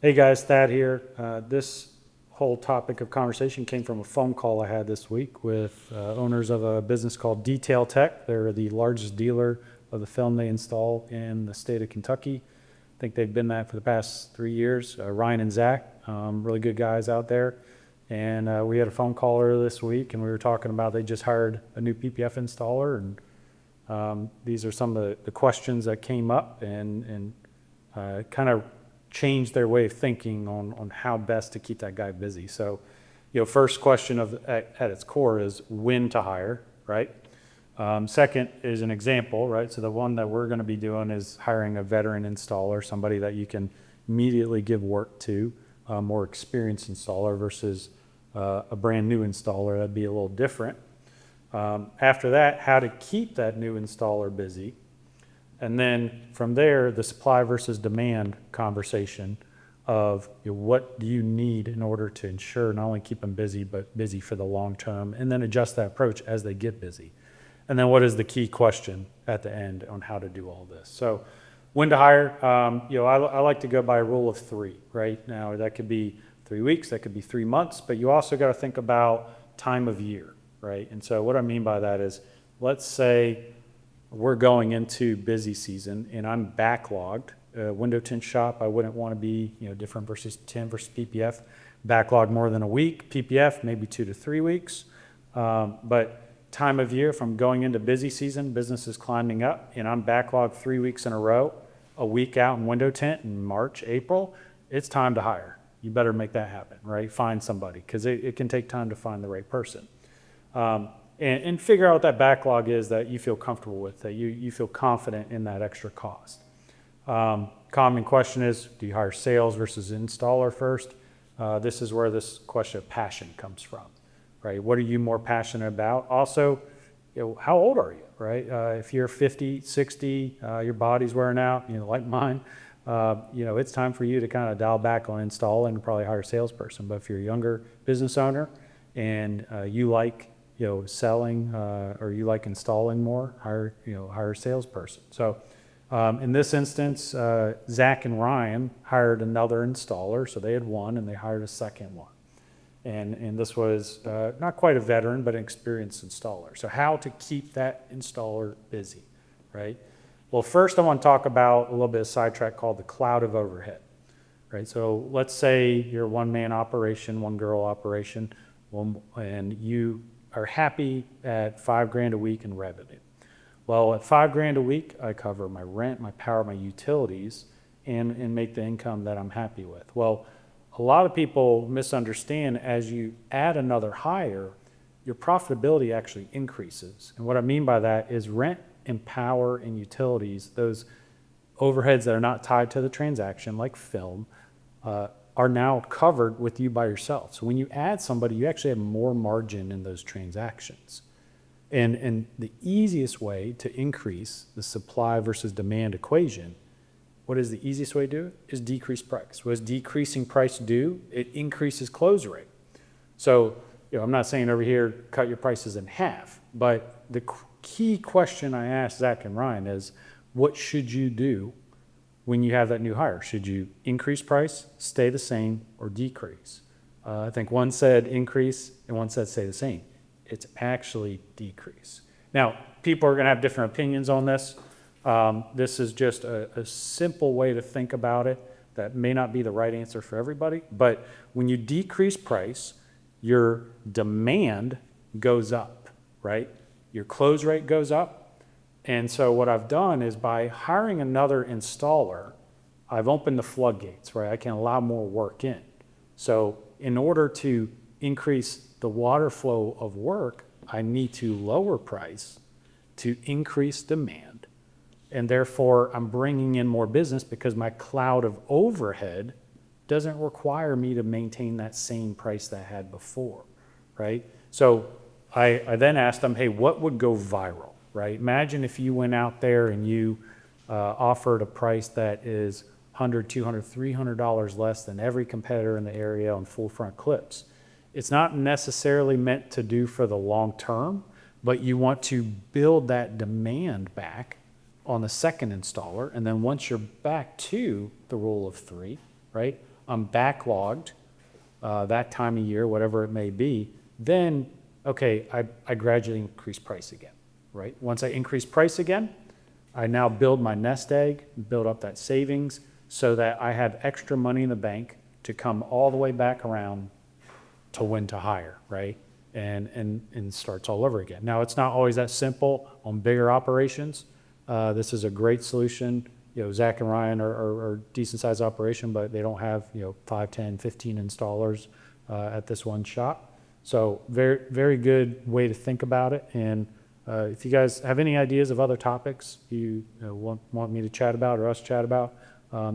Hey guys, Thad here. This whole topic of conversation came from a phone call I had this week with owners of a business called Detail Tech. They're the largest dealer of the film they install in the state of Kentucky. I think they've been that for the past 3 years. Ryan and Zach, really good guys out there. And we had a phone call earlier this week, and we were talking about they just hired a new PPF installer, and these are some of the questions that came up and kind of changed their way of thinking on how best to keep that guy busy. So, first question at its core is when to hire, right? Second is an example, right? So the one that we're going to be doing is hiring a veteran installer, somebody that you can immediately give work to, a more experienced installer versus a brand new installer. That'd be a little different. After that, how to keep that new installer busy. And then from there, the supply versus demand conversation of what do you need in order to ensure not only keep them busy, but busy for the long term, and then adjust that approach as they get busy. And then what is the key question at the end on how to do all this? So when to hire, I like to go by a rule of three, right? Now that could be 3 weeks, that could be 3 months, but you also got to think about time of year, right? And so what I mean by that is, let's say we're going into busy season and I'm backlogged. Window tint shop, I wouldn't want to be, different versus tint versus PPF. Backlogged more than a week. PPF, maybe 2 to 3 weeks. But time of year, from going into busy season, business is climbing up, and I'm backlogged 3 weeks in a row, a week out in window tint in March, April, it's time to hire. You better make that happen, right? Find somebody, because it can take time to find the right person. And figure out what that backlog is that you feel comfortable with, that you feel confident in that extra cost. Common question is, do you hire sales versus installer first? This is where this question of passion comes from, right? What are you more passionate about? Also, how old are you, right? If you're 50, 60, your body's wearing out, like mine, it's time for you to kind of dial back on installing and probably hire a salesperson. But if you're a younger business owner and you like selling or you like installing more, hire a salesperson. So in this instance, Zach and Ryan hired another installer, so they had one and they hired a second one. And this was not quite a veteran, but an experienced installer. So how to keep that installer busy, right? Well, first I want to talk about a little bit of sidetrack called the cloud of overhead, right? So let's say you're a one-man operation, one-girl operation, and you are happy at $5,000 a week in revenue. Well, at $5,000 a week, I cover my rent, my power, my utilities, and make the income that I'm happy with. Well, a lot of people misunderstand as you add another hire, your profitability actually increases. And what I mean by that is rent and power and utilities, those overheads that are not tied to the transaction, like film, are now covered with you by yourself. So when you add somebody, you actually have more margin in those transactions. And the easiest way to increase the supply versus demand equation, what is the easiest way to do it? Is decrease price. What does decreasing price do? It increases close rate. So I'm not saying over here, cut your prices in half, but the key question I asked Zach and Ryan is, what should you do when you have that new hire? Should you increase price, stay the same, or decrease? I think one said increase and one said stay the same. It's actually decrease. Now, people are going to have different opinions on this. This is just a simple way to think about it that may not be the right answer for everybody. But when you decrease price, your demand goes up, right? Your close rate goes up. And so what I've done is by hiring another installer, I've opened the floodgates, right? I can allow more work in. So in order to increase the water flow of work, I need to lower price to increase demand. And therefore, I'm bringing in more business because my cloud of overhead doesn't require me to maintain that same price that I had before, right? So I then asked them, hey, what would go viral? Right? Imagine if you went out there and you offered a price that is $100, $200, $300 less than every competitor in the area on full front clips. It's not necessarily meant to do for the long term, but you want to build that demand back on the second installer. And then once you're back to the rule of three, right? I'm backlogged that time of year, whatever it may be. Then, okay, I gradually increase price again, right? Once I increase price again, I now build my nest egg, build up that savings so that I have extra money in the bank to come all the way back around to when to hire, right? And starts all over again. Now, it's not always that simple on bigger operations. This is a great solution. Zach and Ryan are decent sized operation, but they don't have, 5, 10, 15 installers at this one shop. So very, very good way to think about it. And if you guys have any ideas of other topics you want me to chat about or us chat about,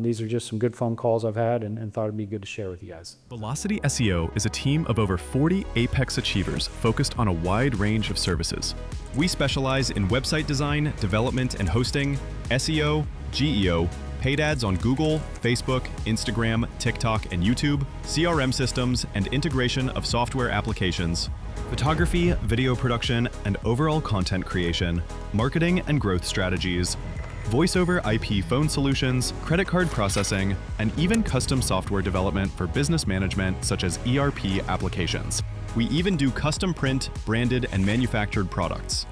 these are just some good phone calls I've had and thought it'd be good to share with you guys. Velocity SEO is a team of over 40 Apex achievers focused on a wide range of services. We specialize in website design, development and hosting, SEO, GEO, paid ads on Google, Facebook, Instagram, TikTok, and YouTube, CRM systems, and integration of software applications, photography, video production, and overall content creation, marketing and growth strategies, voice over IP phone solutions, credit card processing, and even custom software development for business management such as ERP applications. We even do custom print, branded, and manufactured products.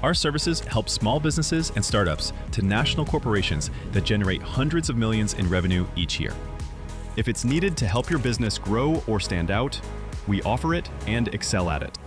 Our services help small businesses and startups to national corporations that generate hundreds of millions in revenue each year. If it's needed to help your business grow or stand out, we offer it and excel at it.